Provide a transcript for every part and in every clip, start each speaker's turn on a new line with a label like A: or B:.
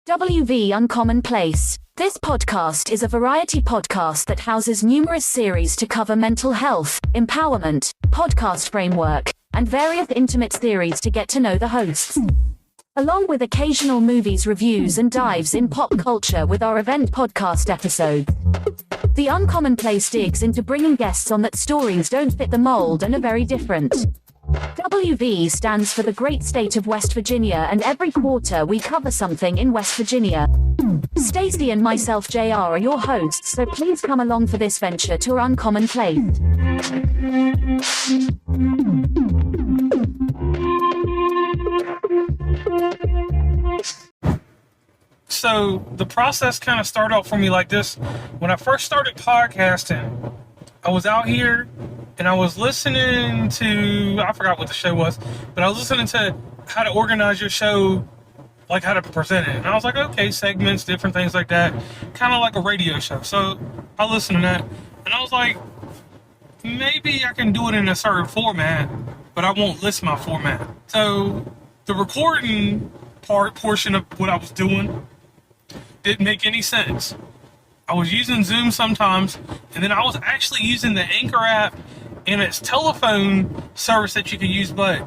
A: WV Uncommon Place. This podcast is a variety podcast that houses numerous series to cover mental health, empowerment, podcast framework, and various intimate theories to get to know the hosts. Along with occasional movies reviews and dives in pop culture with our event podcast episodes. The Uncommon Place digs into bringing guests on that stories don't fit the mold and are very different. WV stands for the great state of West Virginia, and every quarter we cover something in West Virginia. Stacy and myself, JR, are your hosts, so please come along for this venture to our Uncommon Place.
B: So the process kind of started out for me like this. When I first started podcasting, I was out here and I was listening to, I forgot what the show was, but I was listening to how to organize your show, like how to present it. And I was like, okay, segments, different things like that, kind of like a radio show. So I listened to that and I was like, maybe I can do it in a certain format, but I won't list my format. So the recording portion of what I was doing didn't make any sense. I was using Zoom sometimes, and then I was actually using the Anchor app and its telephone service that you can use, but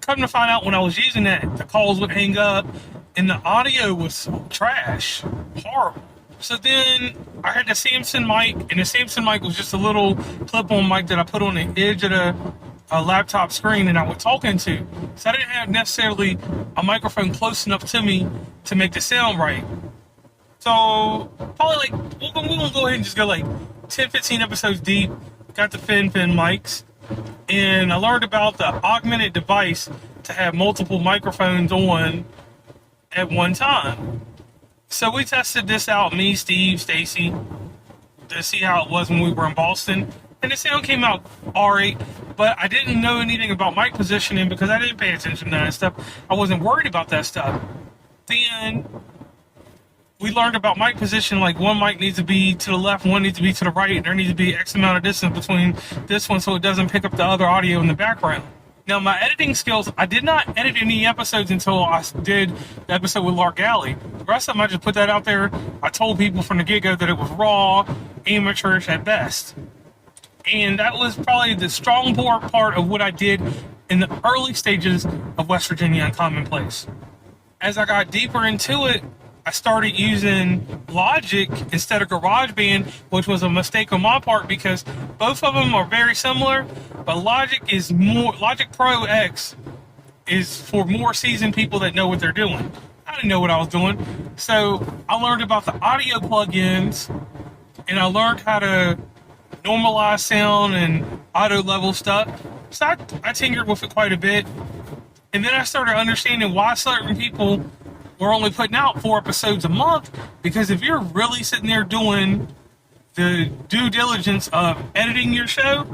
B: come to find out when I was using that, the calls would hang up and the audio was trash, horrible. So then I had the Samson mic, and the Samson mic was just a little clip-on mic that I put on the edge of a laptop screen and I was talking to. So I didn't have necessarily a microphone close enough to me to make the sound right. So probably like, we're gonna go ahead and just go like 10, 15 episodes deep, got the fin mics, and I learned about the augmented device to have multiple microphones on at one time. So we tested this out, me, Steve, Stacy, to see how it was when we were in Boston. And the sound came out alright, but I didn't know anything about mic positioning because I didn't pay attention to that stuff. I wasn't worried about that stuff. Then we learned about mic position, like one mic needs to be to the left, one needs to be to the right. There needs to be X amount of distance between this one so it doesn't pick up the other audio in the background. Now, my editing skills, I did not edit any episodes until I did the episode with Lark Alley. The rest of them, I just put that out there. I told people from the get-go that it was raw, amateurish at best. And that was probably the strong part of what I did in the early stages of West Virginia Uncommon Place. As I got deeper into it, I started using Logic instead of GarageBand, which was a mistake on my part because both of them are very similar, but Logic Pro X is for more seasoned people that know what they're doing. I didn't know what I was doing. So I learned about the audio plugins and I learned how to normalize sound and auto level stuff. So I tinkered with it quite a bit. And then I started understanding why certain people were only putting out 4 episodes a month, because if you're really sitting there doing the due diligence of editing your show,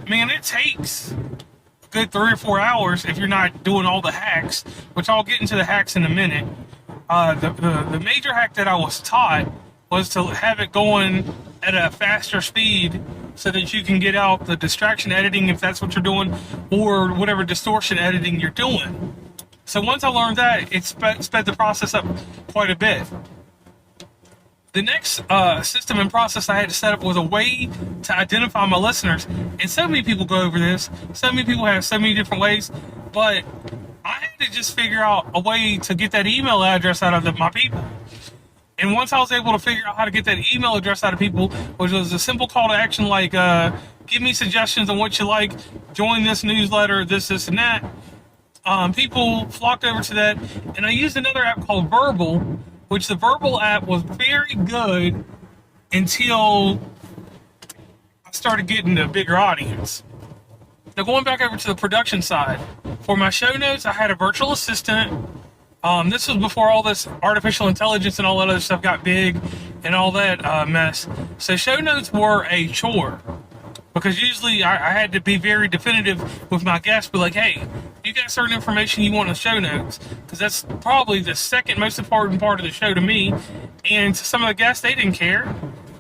B: man, it takes a good 3 or 4 hours if you're not doing all the hacks, which I'll get into the hacks in a minute. The major hack that I was taught was to have it going at a faster speed so that you can get out the distraction editing if that's what you're doing, or whatever distortion editing you're doing. So once I learned that, it sped the process up quite a bit. The next system and process I had to set up was a way to identify my listeners. And so many people go over this. So many people have so many different ways. But I had to just figure out a way to get that email address out of my people. And once I was able to figure out how to get that email address out of people, which was a simple call to action like, give me suggestions on what you like, join this newsletter, this, and that. People flocked over to that, and I used another app called Verbal, which the Verbal app was very good until I started getting a bigger audience. Now, going back over to the production side, for my show notes, I had a virtual assistant. This was before all this artificial intelligence and all that other stuff got big and all that mess. So show notes were a chore, because usually I had to be very definitive with my guests, be like, hey, you got certain information you want in the show notes, because that's probably the second most important part of the show to me. And to some of the guests, they didn't care.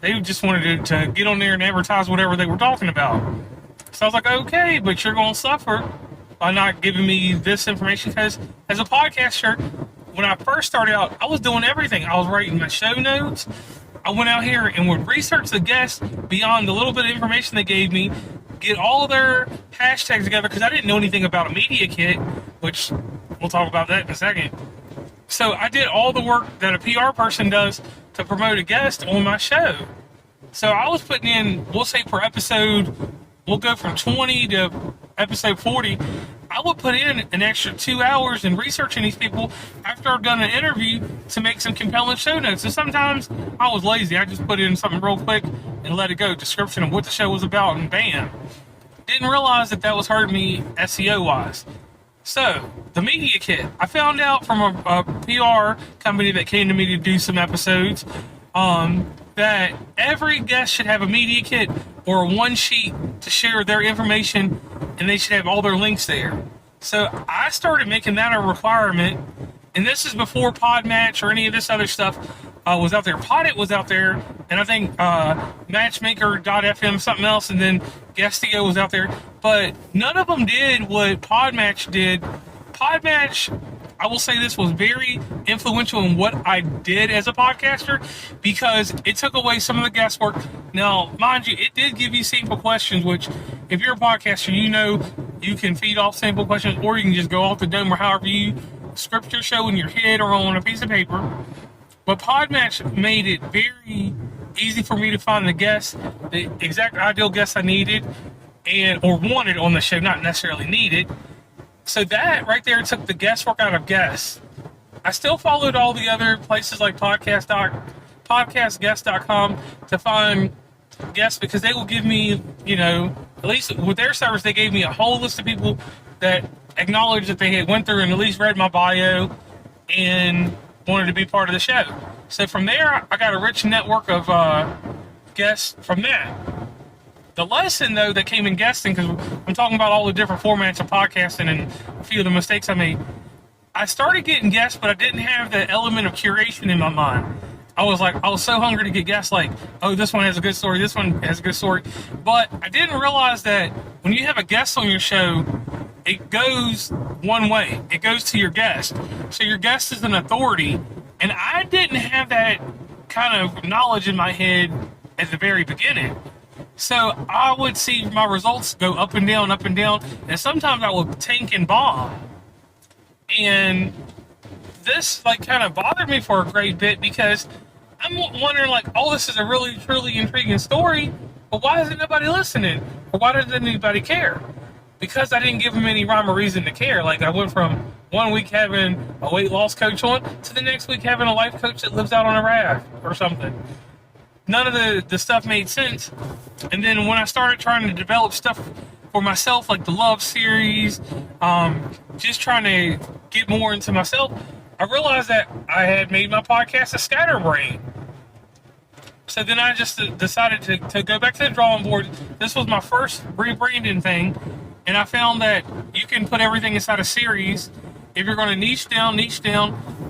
B: They just wanted to get on there and advertise whatever they were talking about. So I was like, okay, but you're going to suffer by not giving me this information, because as a podcaster, when I first started out, I was doing everything. I was writing my show notes. I went out here and would research the guests beyond the little bit of information they gave me, get all their hashtags together, because I didn't know anything about a media kit, which we'll talk about that in a second. So I did all the work that a PR person does to promote a guest on my show. So I was putting in, we'll say per episode, we'll go from 20 to episode 40. I would put in an extra 2 hours in researching these people after I've done an interview to make some compelling show notes. And sometimes I was lazy. I just put in something real quick and let it go. Description of what the show was about, and bam. Didn't realize that was hurting me SEO-wise. So, the media kit. I found out from a PR company that came to me to do some episodes that every guest should have a media kit or a one sheet to share their information, and they should have all their links there. So I started making that a requirement, and this is before Podmatch or any of this other stuff was out there. Podit was out there, and I think Matchmaker.fm, something else, and then Guestio was out there, but none of them did what Podmatch did. Podmatch, I will say this, was very influential in what I did as a podcaster because it took away some of the guesswork. Now, mind you, it did give you sample questions, which if you're a podcaster, you know you can feed off sample questions, or you can just go off the dome or however you script your show in your head or on a piece of paper. But Podmatch made it very easy for me to find the exact ideal guest I needed or wanted on the show, not necessarily needed. So that right there took the guesswork out of guests. I still followed all the other places like podcastguest.com to find guests because they will give me, at least with their service, they gave me a whole list of people that acknowledged that they had went through and at least read my bio and wanted to be part of the show. So from there, I got a rich network of guests from that. The lesson, though, that came in guesting, because I'm talking about all the different formats of podcasting and a few of the mistakes I made, I started getting guests, but I didn't have the element of curation in my mind. I was so hungry to get guests like, oh, this one has a good story, this one has a good story. But I didn't realize that when you have a guest on your show, it goes one way. It goes to your guest. So your guest is an authority. And I didn't have that kind of knowledge in my head at the very beginning. So I would see my results go up and down, and sometimes I would tank and bomb. And this kind of bothered me for a great bit because I'm wondering oh, this is a really, truly intriguing story, but why isn't nobody listening? Or why doesn't anybody care? Because I didn't give them any rhyme or reason to care. I went from 1 week having a weight loss coach on to the next week having a life coach that lives out on a raft or something. None of the stuff made sense. And then when I started trying to develop stuff for myself, like the Love series, just trying to get more into myself, I realized that I had made my podcast a scatterbrain. So then I just decided to go back to the drawing board. This was my first rebranding thing, and I found that you can put everything inside a series. If you're going to niche down,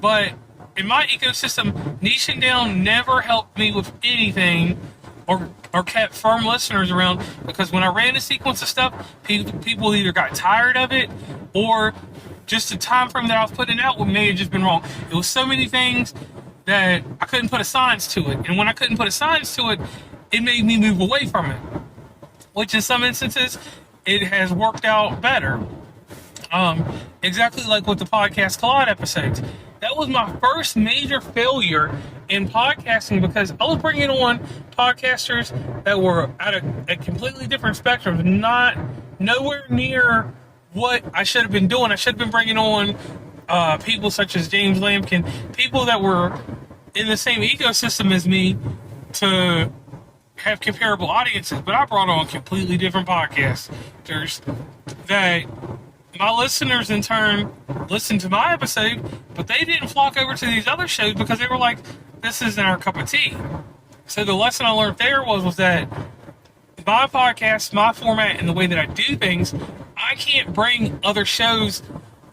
B: but in my ecosystem, niching down never helped me with anything or kept firm listeners around, because when I ran a sequence of stuff, people either got tired of it or just the time frame that I was putting out may have just been wrong. It was so many things that I couldn't put a science to it. And when I couldn't put a science to it, it made me move away from it, which in some instances, it has worked out better. Exactly like with the Podcast Collide episodes. That was my first major failure in podcasting because I was bringing on podcasters that were at a completely different spectrum, nowhere near what I should have been doing. I should have been bringing on people such as James Lampkin, people that were in the same ecosystem as me to have comparable audiences, but I brought on completely different podcasters that my listeners in turn listened to my episode, but they didn't flock over to these other shows because they were like, this isn't our cup of tea. So the lesson I learned there was that my podcast, my format, and the way that I do things, I can't bring other shows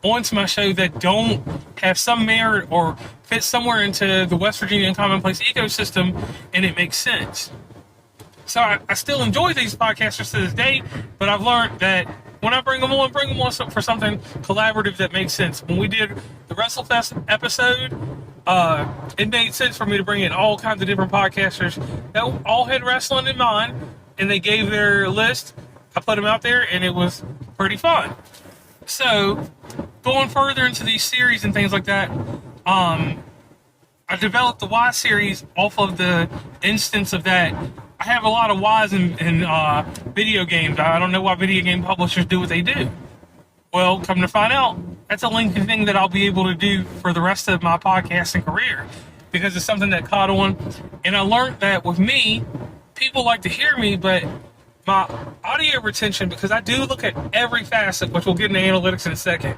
B: onto my show that don't have some merit or fit somewhere into the West Virginia and Commonplace ecosystem, and it makes sense. So I still enjoy these podcasters to this day, but I've learned that when I bring them on for something collaborative that makes sense. When we did the WrestleFest episode, it made sense for me to bring in all kinds of different podcasters that all had wrestling in mind, and they gave their list. I put them out there, and it was pretty fun. So, going further into these series and things like that, I developed the Y series off of the instance of that. I have a lot of Ys in video games. I don't know why video game publishers do what they do. Well, come to find out, that's a lengthy thing that I'll be able to do for the rest of my podcasting career, because it's something that caught on. And I learned that with me, people like to hear me, but my audio retention, because I do look at every facet, which we'll get into analytics in a second.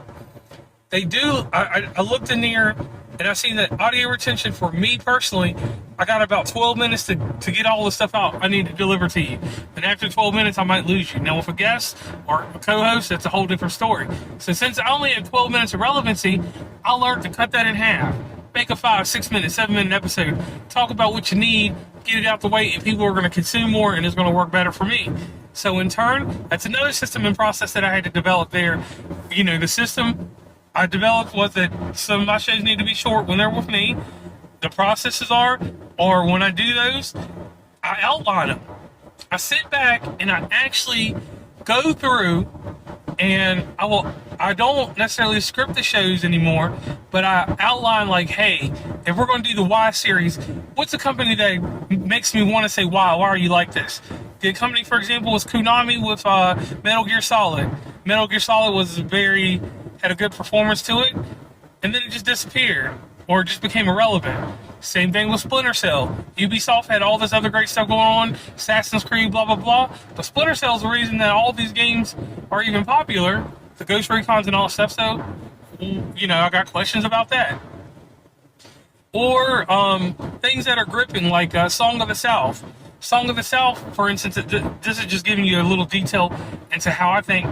B: I looked in there, and I've seen that audio retention for me personally, I got about 12 minutes to get all the stuff out I need to deliver to you. And after 12 minutes, I might lose you. Now, with a guest or a co-host, that's a whole different story. So since I only have 12 minutes of relevancy, I learned to cut that in half. Make a 5, 6 minute, 7 minute episode. Talk about what you need, get it out the way, and people are going to consume more, and it's going to work better for me. So in turn, that's another system and process that I had to develop there. The system I developed was that some of my shows need to be short when they're with me. The processes are, or when I do those, I outline them. I sit back and I actually go through, and I don't necessarily script the shows anymore, but I outline like, hey, if we're going to do the Y series, what's a company that makes me want to say, why are you like this? The company, for example, was Konami with Metal Gear Solid. Metal Gear Solid had a good performance to it, and then it just disappeared, or it just became irrelevant. Same thing with Splinter Cell. Ubisoft had all this other great stuff going on, Assassin's Creed, blah, blah, blah, but Splinter Cell is the reason that all these games are even popular, the Ghost Recons and all that stuff, so, I got questions about that. Or things that are gripping, like Song of the South. Song of the South, for instance, this is just giving you a little detail into how I think.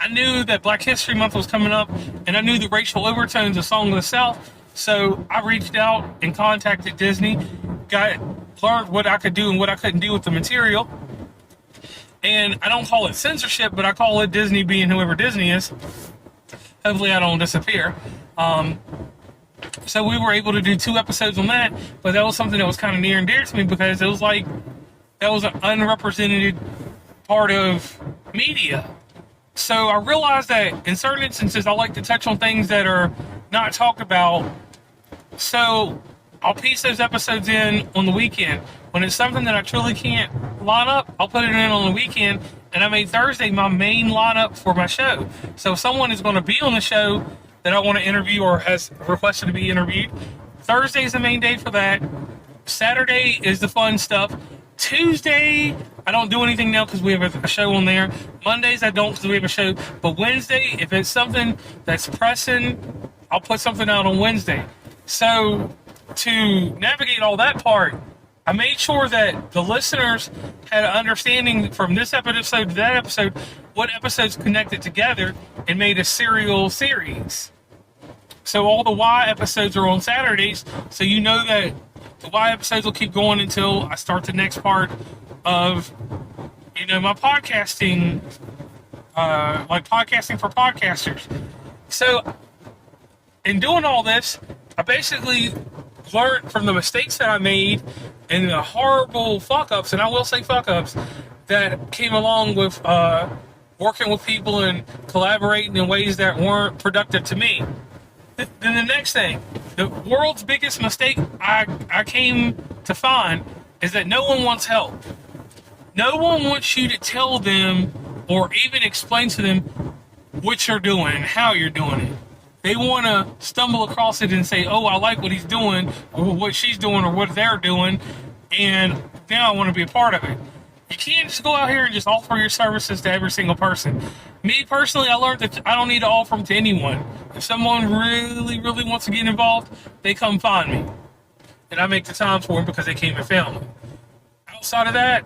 B: I knew that Black History Month was coming up, and I knew the racial overtones of Song of the South, so I reached out and contacted Disney, learned what I could do and what I couldn't do with the material. And I don't call it censorship, but I call it Disney being whoever Disney is. Hopefully I don't disappear. So we were able to do 2 episodes on that, but that was something that was kind of near and dear to me, because it was like, that was an unrepresented part of media. So I realized that in certain instances, I like to touch on things that are not talked about. So I'll piece those episodes in on the weekend. When it's something that I truly can't line up, I'll put it in on the weekend. And I made Thursday my main lineup for my show. So if someone is going to be on the show that I want to interview or has requested to be interviewed, Thursday is the main day for that. Saturday is the fun stuff. Tuesday, I don't do anything now because we have a show on there. Mondays, I don't because we have a show. But Wednesday, if it's something that's pressing, I'll put something out on Wednesday. So to navigate all that part, I made sure that the listeners had an understanding from this episode to that episode, what episodes connected together, and made a serial series. So all the Y episodes are on Saturdays, so you know that the Y episodes will keep going until I start the next part of, my podcasting, like podcasting for podcasters. So in doing all this, I basically learned from the mistakes that I made and the horrible fuck-ups, and I will say fuck-ups, that came along with working with people and collaborating in ways that weren't productive to me. Then the next thing, the world's biggest mistake I came to find is that no one wants help. No one wants you to tell them or even explain to them what you're doing and how you're doing it. They want to stumble across it and say, oh, I like what he's doing or what she's doing or what they're doing, and now I want to be a part of it. You can't just go out here and just offer your services to every single person. Me, personally, I learned that I don't need to offer them to anyone. If someone really, really wants to get involved, they come find me. And I make the time for them because they came and found me. Outside of that,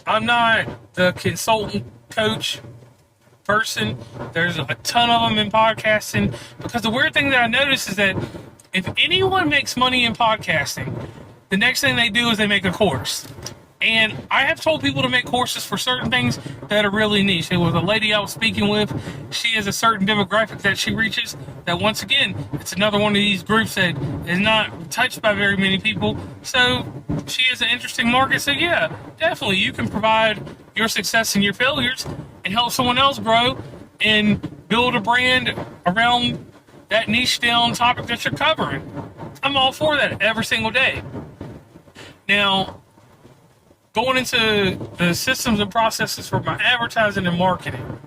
B: I'm not the consultant coach person. There's a ton of them in podcasting. Because the weird thing that I noticed is that if anyone makes money in podcasting, the next thing they do is they make a course. And I have told people to make courses for certain things that are really niche. There was a lady I was speaking with. She has a certain demographic that she reaches that, once again, it's another one of these groups that is not touched by very many people. So she has an interesting market. So yeah, definitely you can provide your success and your failures and help someone else grow and build a brand around that niche down topic that you're covering. I'm all for that every single day. Now, going into the systems and processes for my advertising and marketing.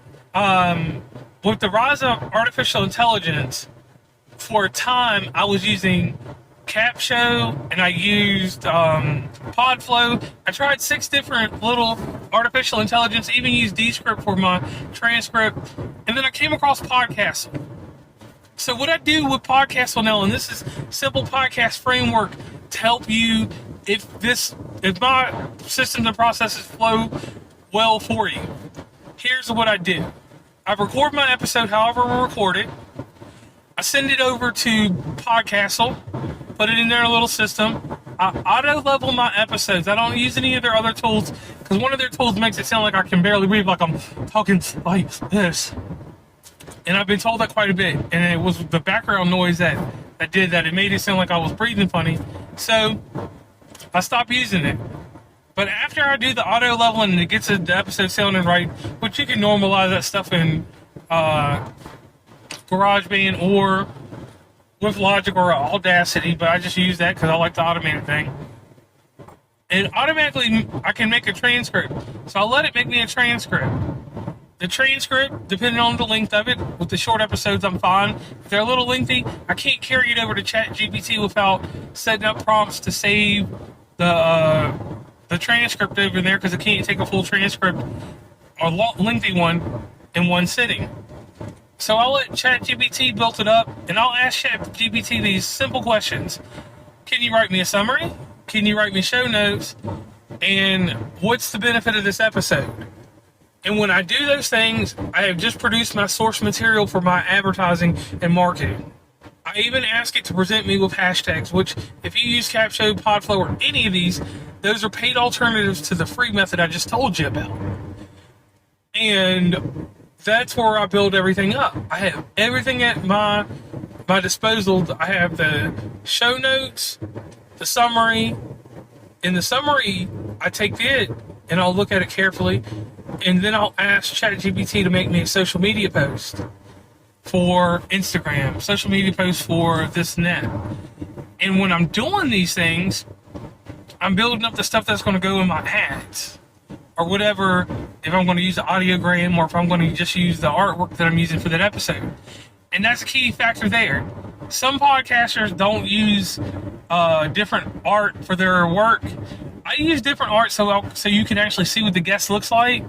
B: With the rise of artificial intelligence, for a time I was using CapShow and I used PodFlow. I tried 6 different little artificial intelligence, even used Descript for my transcript, and then I came across Podcastle. So what I do with Podcastle now, and this is simple podcast framework to help you if my systems and processes flow well for you. Here's what I do. I record my episode however we record it. I send it over to Podcastle, put it in their little system. I auto-level my episodes. I don't use any of their other tools because one of their tools makes it sound like I can barely breathe, like I'm talking like this. And I've been told that quite a bit. And it was the background noise that did that. It made it sound like I was breathing funny. So I stopped using it. But after I do the auto leveling and it gets the episode sounding right, which you can normalize that stuff in GarageBand or with Logic or Audacity, but I just use that because I like the automated thing. And automatically I can make a transcript. So I'll let it make me a transcript. The transcript, depending on the length of it, with the short episodes, I'm fine. If they're a little lengthy, I can't carry it over to ChatGPT without setting up prompts to save the transcript over there, because I can't take a full transcript or lengthy one in one sitting. So I'll let ChatGPT build it up, and I'll ask ChatGPT these simple questions. Can you write me a summary? Can you write me show notes? And what's the benefit of this episode? And when I do those things, I have just produced my source material for my advertising and marketing. I even ask it to present me with hashtags, which if you use CapShow, PodFlow, or any of these, those are paid alternatives to the free method I just told you about. And that's where I build everything up. I have everything at my disposal. I have the show notes, the summary. In the summary, I take it and I'll look at it carefully, and then I'll ask ChatGPT to make me a social media post for Instagram, social media post for this and that. And when I'm doing these things, I'm building up the stuff that's going to go in my ads or whatever, if I'm going to use the audiogram or if I'm going to just use the artwork that I'm using for that episode. And that's a key factor there. Some podcasters don't use different art for their work. I use different art so you can actually see what the guest looks like,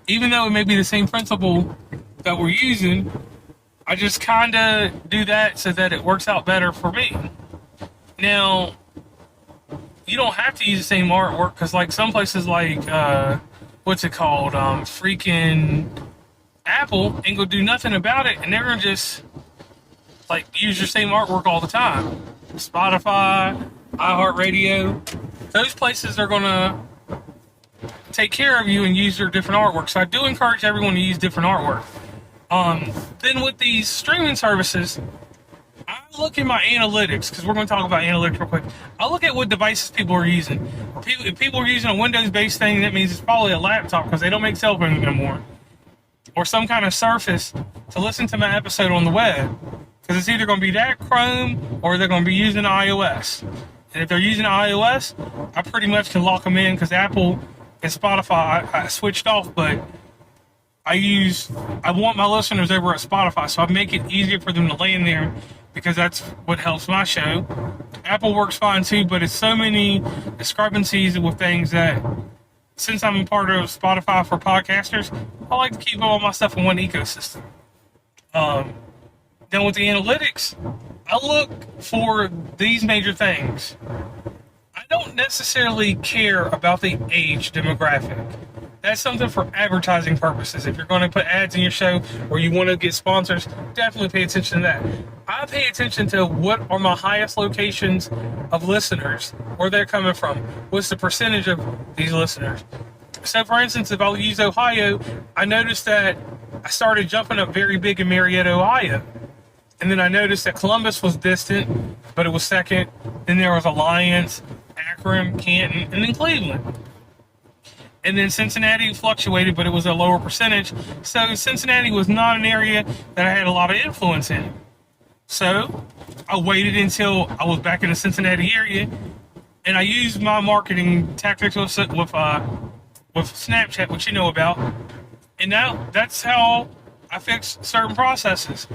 B: even though it may be the same principle that we're using. I just kind of do that so that it works out better for me. Now, you don't have to use the same artwork, because like some places like freaking Apple ain't gonna do nothing about it, and they're gonna just like use your same artwork all the time. Spotify, iHeartRadio, those places are gonna take care of you and use your different artwork. So I do encourage everyone to use different artwork. Then with these streaming services, I look at my analytics, because we're going to talk about analytics real quick. I look at what devices people are using. If people are using a Windows-based thing, that means it's probably a laptop, because they don't make cell phones anymore. Or some kind of Surface to listen to my episode on the web. Because it's either going to be that Chrome, or they're going to be using iOS. And if they're using iOS, I pretty much can lock them in, because Apple and Spotify, I switched off, but I want my listeners over at Spotify, so I make it easier for them to land there, because that's what helps my show. Apple works fine too, but it's so many discrepancies with things that, since I'm a part of Spotify for podcasters, I like to keep all my stuff in one ecosystem. Then with the analytics, I look for these major things. I don't necessarily care about the age demographic. That's something for advertising purposes. If you're going to put ads in your show or you want to get sponsors, definitely pay attention to that. I pay attention to what are my highest locations of listeners, where they're coming from. What's the percentage of these listeners? So, for instance, if I'll use Ohio, I noticed that I started jumping up very big in Marietta, Ohio. And then I noticed that Columbus was distant, but it was second. Then there was Alliance, Akron, Canton, and then Cleveland. And then Cincinnati fluctuated, but it was a lower percentage. So Cincinnati was not an area that I had a lot of influence in. So I waited until I was back in the Cincinnati area, and I used my marketing tactics with Snapchat, which you know about. And now that's how I fix certain processes.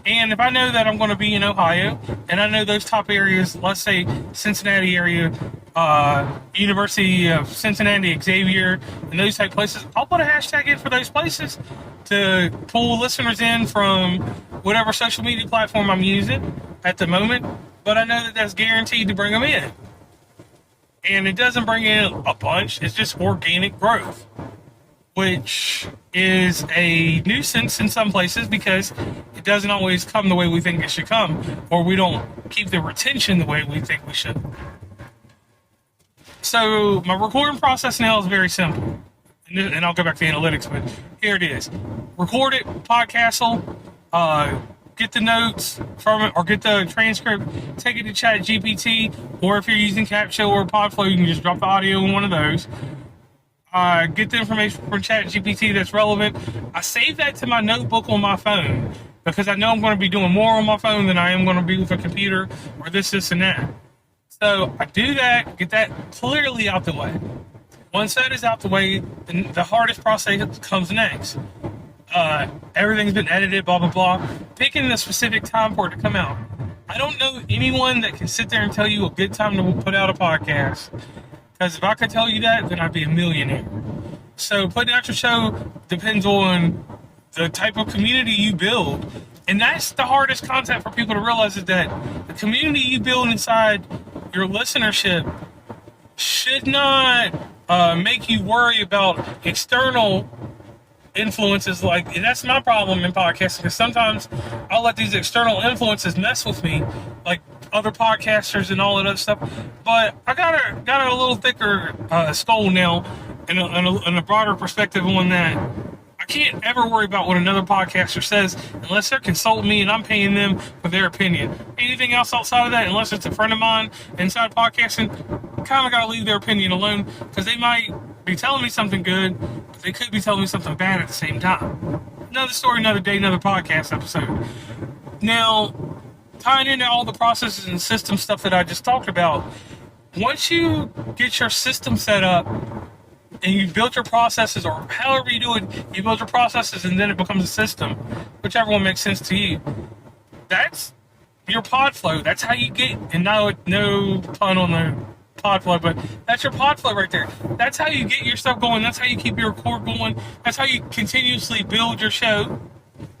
B: And if I know that I'm going to be in Ohio, and I know those top areas, let's say Cincinnati area, University of Cincinnati, Xavier, and those type places, I'll put a hashtag in for those places to pull listeners in from whatever social media platform I'm using at the moment. But I know that that's guaranteed to bring them in. And it doesn't bring in a bunch, it's just organic growth, which is a nuisance in some places because it doesn't always come the way we think it should come, or we don't keep the retention the way we think we should. So my recording process now is very simple, and I'll go back to analytics, but here it is. Record it, podcast, get the notes from it, or get the transcript, take it to Chat GPT, or if you're using Capsho or Podflow, you can just drop the audio in one of those. Get the information from Chat GPT that's relevant. I save that to my notebook on my phone because I know I'm going to be doing more on my phone than I am going to be with a computer or this, and that. So I do that, get that clearly out the way. Once that is out the way, then the hardest process comes next. Everything's been edited, blah, blah, blah. Picking the specific time for it to come out. I don't know anyone that can sit there and tell you a good time to put out a podcast. Because if I could tell you that, then I'd be a millionaire. So putting out your show depends on the type of community you build. And that's the hardest concept for people to realize, is that the community you build inside your listenership should not make you worry about external influences. And that's my problem in podcasting, because sometimes I'll let these external influences mess with me, like other podcasters and all that other stuff. But I got a little thicker skull now, and a broader perspective on that. I can't ever worry about what another podcaster says unless they're consulting me and I'm paying them for their opinion. Anything else outside of that, unless it's a friend of mine inside podcasting, kind of got to leave their opinion alone, because they might be telling me something good, but they could be telling me something bad at the same time. Another story, another day, another podcast episode. Now, tying into all the processes and system stuff that I just talked about, once you get your system set up and you build your processes, or however you do it, you build your processes and then it becomes a system, whichever one makes sense to you. That's your pod flow. That's how you get, and no pun on the pod flow, but that's your pod flow right there. That's how you get your stuff going. That's how you keep your record going. That's how you continuously build your show.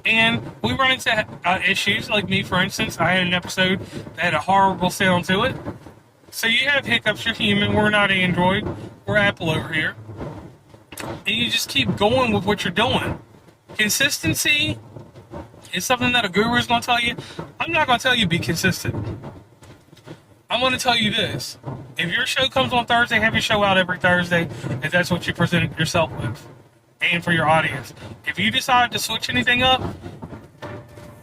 B: And we run into issues, like me, for instance. I had an episode that had a horrible sound to it. So you have hiccups, you're human, we're not Android, we're Apple over here. And you just keep going with what you're doing. Consistency is something that a guru is going to tell you. I'm not going to tell you be consistent. I'm going to tell you this. If your show comes on Thursday, have your show out every Thursday, if that's what you present yourself with, and for your audience. If you decide to switch anything up,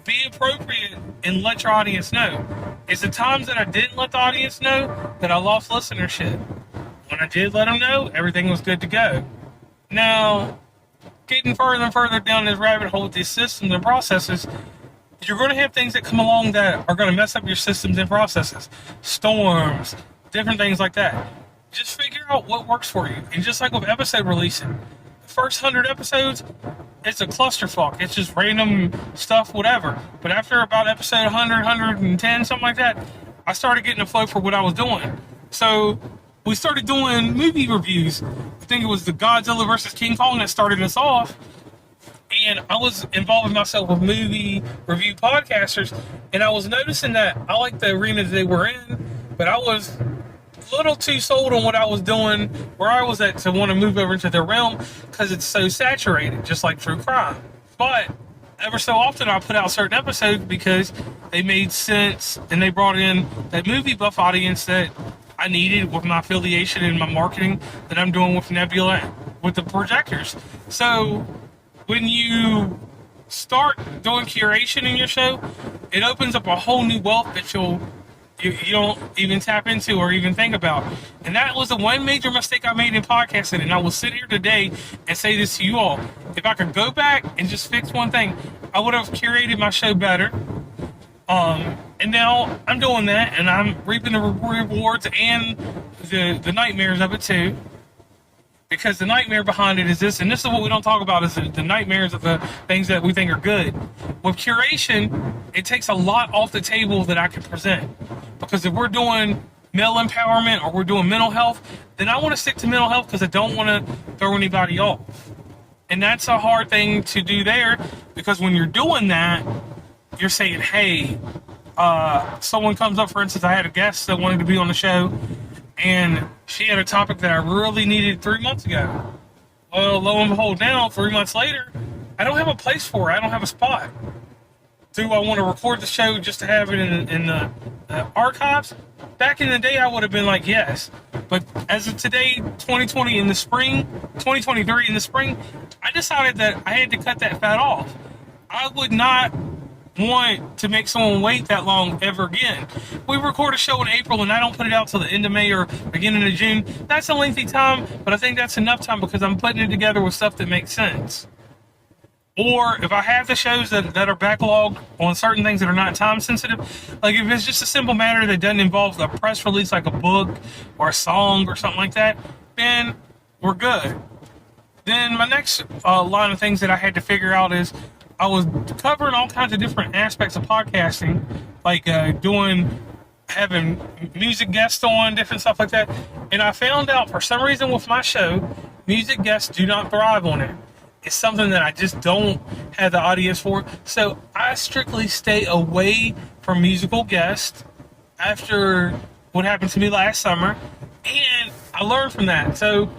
B: be appropriate and let your audience know. It's the times that I didn't let the audience know that I lost listenership. When I did let them know, everything was good to go. Now, getting further and further down this rabbit hole with these systems and processes, you're going to have things that come along that are going to mess up your systems and processes. Storms, different things like that. Just figure out what works for you. And just like with episode releasing, the first 100 episodes, it's a clusterfuck. It's just random stuff, whatever. But after about episode 100, 110, something like that, I started getting a flow for what I was doing. So we started doing movie reviews. I think it was the Godzilla versus King Kong that started us off. And I was involving myself with movie review podcasters, and I was noticing that I liked the arena that they were in, but I was a little too sold on what I was doing, where I was at, to want to move over into their realm because it's so saturated, just like true crime. But ever so often I put out certain episodes because they made sense and they brought in that movie buff audience that I needed with my affiliation and my marketing that I'm doing with Nebula, with the projectors. So when you start doing curation in your show, it opens up a whole new wealth that you don't even tap into or even think about. And that was the one major mistake I made in podcasting. And I will sit here today and say this to you all. If I could go back and just fix one thing, I would have curated my show better. And now I'm doing that, and I'm reaping the rewards and the nightmares of it too. Because the nightmare behind it is this, and this is what we don't talk about, is the nightmares of the things that we think are good. With curation, it takes a lot off the table that I can present. Because if we're doing male empowerment or we're doing mental health, then I want to stick to mental health because I don't want to throw anybody off. And that's a hard thing to do there, because when you're doing that, you're saying, hey, someone comes up, for instance, I had a guest that wanted to be on the show, and she had a topic that I really needed 3 months ago. Well, lo and behold, now, 3 months later, I don't have a place for it. I don't have a spot. Do I want to record the show just to have it in the archives? Back in the day, I would have been like, yes. But as of today, 2020 in the spring, 2023 in the spring, I decided that I had to cut that fat off. I would not want to make someone wait that long ever again. We record a show in April and I don't put it out till the end of May or beginning of June. That's a lengthy time, but I think that's enough time because I'm putting it together with stuff that makes sense. Or if I have the shows that are backlogged on certain things that are not time sensitive, like if it's just a simple matter that doesn't involve a press release like a book or a song or something like that, then we're good. Then my next line of things that I had to figure out is I was covering all kinds of different aspects of podcasting, like having music guests on, different stuff like that. And I found out for some reason with my show, music guests do not thrive on it. It's something that I just don't have the audience for. So I strictly stay away from musical guests after what happened to me last summer. And I learned from that. So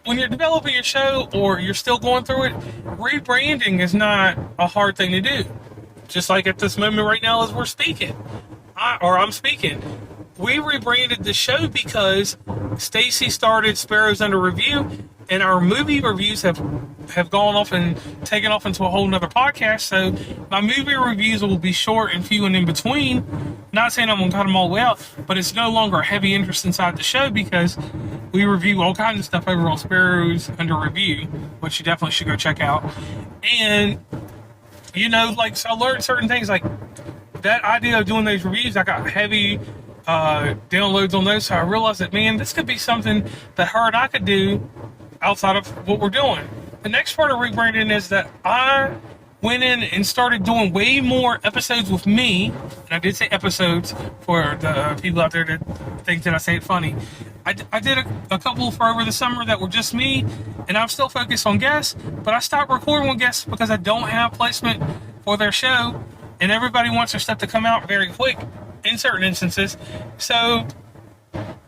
B: when you're developing your show or you're still going through it, rebranding is not a hard thing to do. Just like at this moment right now as we're speaking, I'm speaking. We rebranded the show because Stacy started Sparrow's Under Review, and our movie reviews have gone off and taken off into a whole nother podcast. So my movie reviews will be short and few and in between. Not saying I'm going to cut them all the way out, but it's no longer a heavy interest inside the show because we review all kinds of stuff over on Sparrow's Under Review, which you definitely should go check out. And, so I learned certain things, like that idea of doing those reviews, I got heavy downloads on those. So I realized that, man, this could be something that her and I could do outside of what we're doing. The next part of rebranding is that I went in and started doing way more episodes with me. And I did say episodes for the people out there that think that I say it funny. I did a couple for over the summer that were just me, and I'm still focused on guests, but I stopped recording with guests because I don't have placement for their show, and everybody wants their stuff to come out very quick in certain instances. So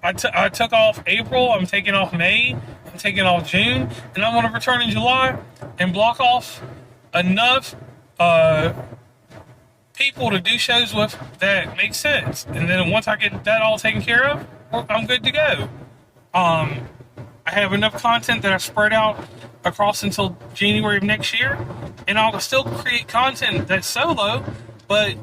B: I took off April, I'm taking off May, I'm taking off June, and I'm going to return in July and block off enough people to do shows with that make sense. And then once I get that all taken care of, I'm good to go. I have enough content that I spread out across until January of next year, and I'll still create content that's solo, but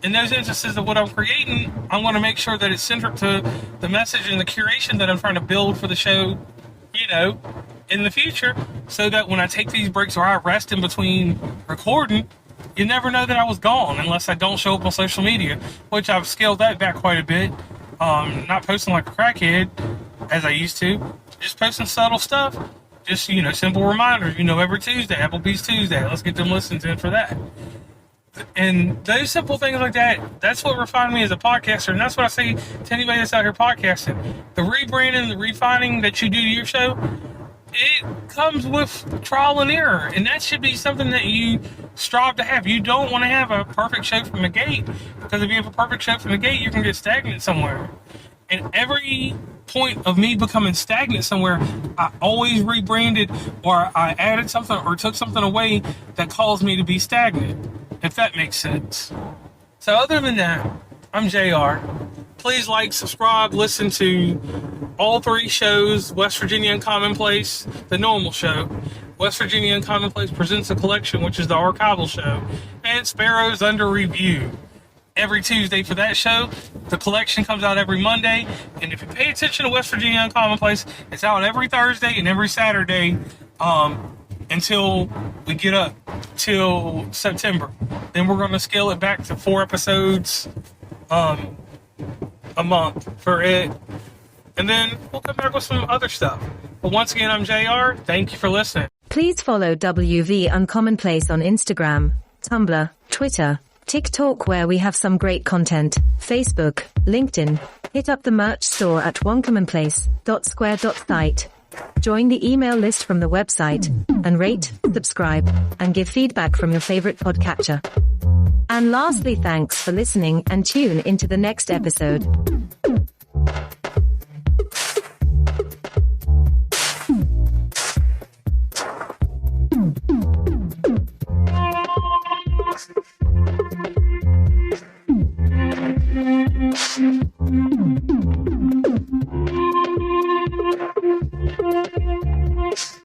B: in those instances of what I'm creating, I'm going to make sure that it's centered to the message and the curation that I'm trying to build for the show, in the future, so that when I take these breaks or I rest in between recording, you never know that I was gone unless I don't show up on social media, which I've scaled that back quite a bit. Not posting like a crackhead as I used to, just posting subtle stuff, just, simple reminders, every Tuesday, Applebee's Tuesday, let's get them listens in for that. And those simple things like that, that's what refined me as a podcaster. And that's what I say to anybody that's out here podcasting. The rebranding, the refining that you do to your show, it comes with trial and error. And that should be something that you strive to have. You don't want to have a perfect show from the gate, because if you have a perfect show from the gate, you can get stagnant somewhere. And every point of me becoming stagnant somewhere, I always rebranded, or I added something or took something away that caused me to be stagnant, if that makes sense. So other than that, I'm JR. Please like, subscribe, listen to all 3 shows, West Virginia Uncommonplace, the normal show, West Virginia Uncommonplace Presents a Collection, which is the archival show, and Sparrow's Under Review. Every Tuesday for that show. The collection comes out every Monday, and if you pay attention to West Virginia Uncommonplace, it's out every Thursday and every Saturday until we get up till September. Then we're going to scale it back to 4 episodes a month for it, and then we'll come back with some other stuff. But once again, I'm JR. Thank you for listening.
C: Please follow WV Uncommonplace on Instagram, Tumblr, Twitter, TikTok, where we have some great content, Facebook, LinkedIn. Hit up the merch store at oncommonplace.square.site. Join the email list from the website, and rate, subscribe, and give feedback from your favorite podcatcher. And lastly, thanks for listening, and tune into the next episode.